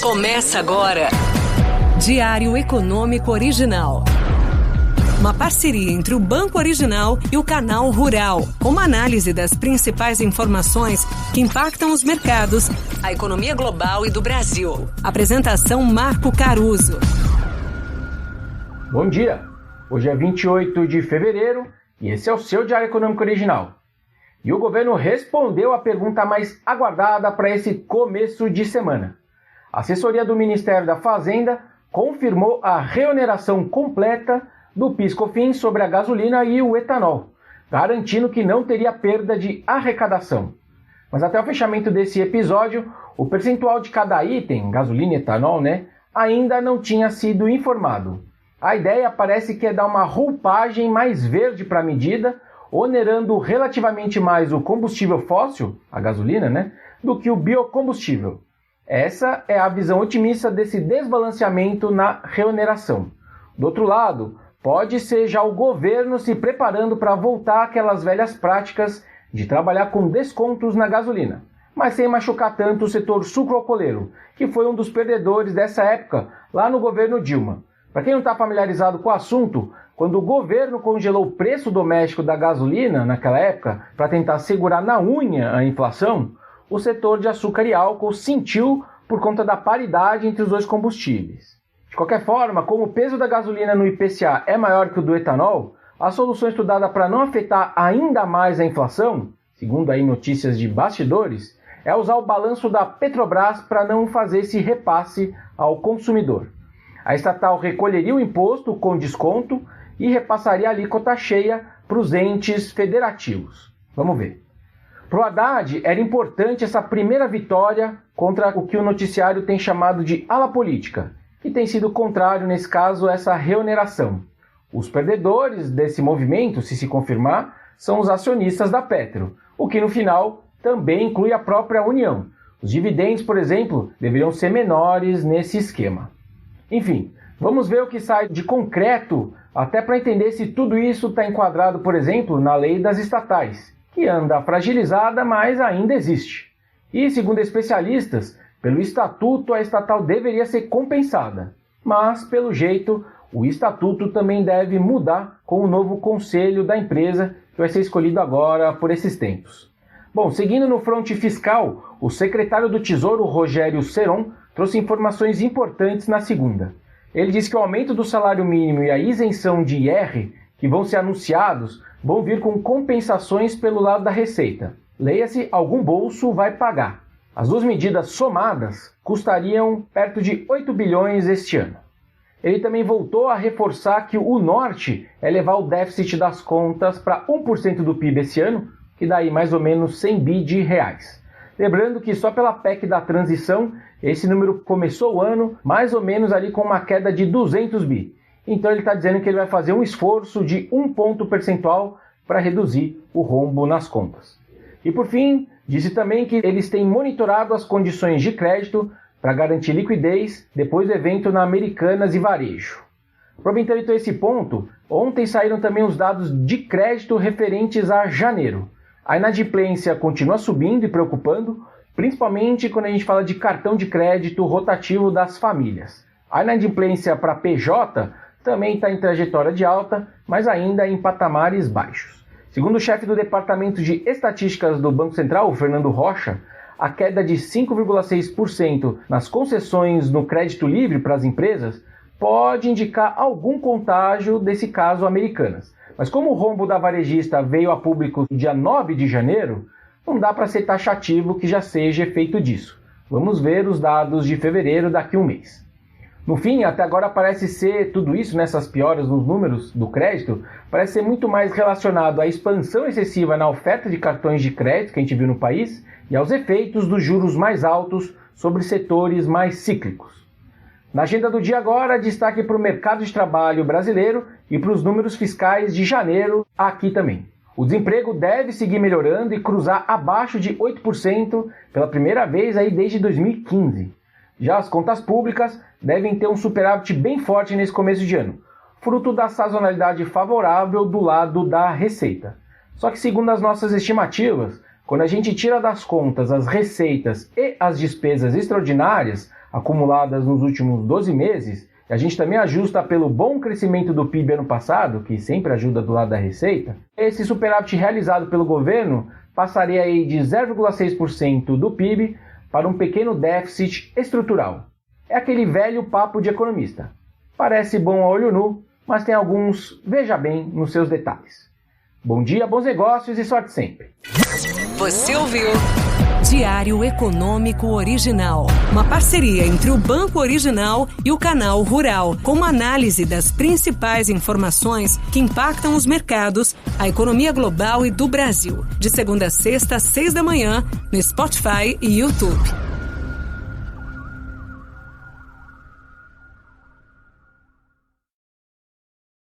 Começa agora. Diário Econômico Original. Uma parceria entre o Banco Original e o Canal Rural, com uma análise das principais informações que impactam os mercados, a economia global e do Brasil. Apresentação Marco Caruso. Bom dia! Hoje é 28 de fevereiro e esse é o seu Diário Econômico Original. E o governo respondeu a pergunta mais aguardada para esse começo de semana. A assessoria do Ministério da Fazenda confirmou a reoneração completa do PIS/COFINS sobre a gasolina e o etanol, garantindo que não teria perda de arrecadação. Mas até o fechamento desse episódio, o percentual de cada item, gasolina e etanol, ainda não tinha sido informado. A ideia parece que é dar uma roupagem mais verde para a medida, onerando relativamente mais o combustível fóssil, a gasolina, do que o biocombustível. Essa é a visão otimista desse desbalanceamento na reoneração. Do outro lado, pode ser já o governo se preparando para voltar àquelas velhas práticas de trabalhar com descontos na gasolina, mas sem machucar tanto o setor sucroalcooleiro, que foi um dos perdedores dessa época lá no governo Dilma. Para quem não está familiarizado com o assunto, quando o governo congelou o preço doméstico da gasolina naquela época para tentar segurar na unha a inflação, o setor de açúcar e álcool sentiu por conta da paridade entre os dois combustíveis. De qualquer forma, como o peso da gasolina no IPCA é maior que o do etanol, a solução estudada para não afetar ainda mais a inflação, segundo aí notícias de bastidores, é usar o balanço da Petrobras para não fazer esse repasse ao consumidor. A estatal recolheria o imposto com desconto e repassaria a alíquota cheia para os entes federativos. Vamos ver. Para o Haddad, era importante essa primeira vitória contra o que o noticiário tem chamado de ala política, que tem sido contrário, nesse caso, a essa reoneração. Os perdedores desse movimento, se confirmar, são os acionistas da Petro, o que no final também inclui a própria União. Os dividendos, por exemplo, deveriam ser menores nesse esquema. Enfim, vamos ver o que sai de concreto, até para entender se tudo isso está enquadrado, por exemplo, na lei das estatais, que anda fragilizada, mas ainda existe. E, segundo especialistas, pelo estatuto a estatal deveria ser compensada, mas, pelo jeito, o estatuto também deve mudar com o novo conselho da empresa, que vai ser escolhido agora por esses tempos. Bom, seguindo no fronte fiscal, o secretário do Tesouro, Rogério Seron, trouxe informações importantes na segunda. Ele disse que o aumento do salário mínimo e a isenção de IR, que vão ser anunciados, vão vir com compensações pelo lado da Receita. Leia-se, algum bolso vai pagar. As duas medidas somadas custariam perto de 8 bilhões este ano. Ele também voltou a reforçar que o norte é levar o déficit das contas para 1% do PIB esse ano, que dá aí mais ou menos 100 bi de reais. Lembrando que só pela PEC da transição, esse número começou o ano mais ou menos ali com uma queda de 200 bi. Então ele está dizendo que ele vai fazer um esforço de 1 ponto percentual para reduzir o rombo nas contas. E por fim, disse também que eles têm monitorado as condições de crédito para garantir liquidez depois do evento na Americanas e Varejo. Aproveitando então esse ponto, ontem saíram também os dados de crédito referentes a janeiro. A inadimplência continua subindo e preocupando, principalmente quando a gente fala de cartão de crédito rotativo das famílias. A inadimplência para PJ também está em trajetória de alta, mas ainda em patamares baixos. Segundo o chefe do Departamento de Estatísticas do Banco Central, Fernando Rocha, a queda de 5,6% nas concessões no crédito livre para as empresas pode indicar algum contágio desse caso Americanas. Mas como o rombo da varejista veio a público no dia 9 de janeiro, não dá para ser taxativo que já seja efeito disso. Vamos ver os dados de fevereiro daqui a um mês. No fim, até agora parece ser tudo isso, nessas pioras nos números do crédito, parece ser muito mais relacionado à expansão excessiva na oferta de cartões de crédito que a gente viu no país e aos efeitos dos juros mais altos sobre setores mais cíclicos. Na agenda do dia agora, destaque para o mercado de trabalho brasileiro e para os números fiscais de janeiro aqui também. O desemprego deve seguir melhorando e cruzar abaixo de 8% pela primeira vez aí desde 2015. Já as contas públicas devem ter um superávit bem forte nesse começo de ano, fruto da sazonalidade favorável do lado da receita. Só que segundo as nossas estimativas, quando a gente tira das contas as receitas e as despesas extraordinárias, acumuladas nos últimos 12 meses, e a gente também ajusta pelo bom crescimento do PIB ano passado, que sempre ajuda do lado da receita, esse superávit realizado pelo governo passaria aí de 0,6% do PIB para um pequeno déficit estrutural. É aquele velho papo de economista. Parece bom a olho nu, mas tem alguns veja bem nos seus detalhes. Bom dia, bons negócios e sorte sempre. Você ouviu Diário Econômico Original, uma parceria entre o Banco Original e o Canal Rural, com uma análise das principais informações que impactam os mercados, a economia global e do Brasil. De segunda a sexta, às 6 da manhã, no Spotify e YouTube.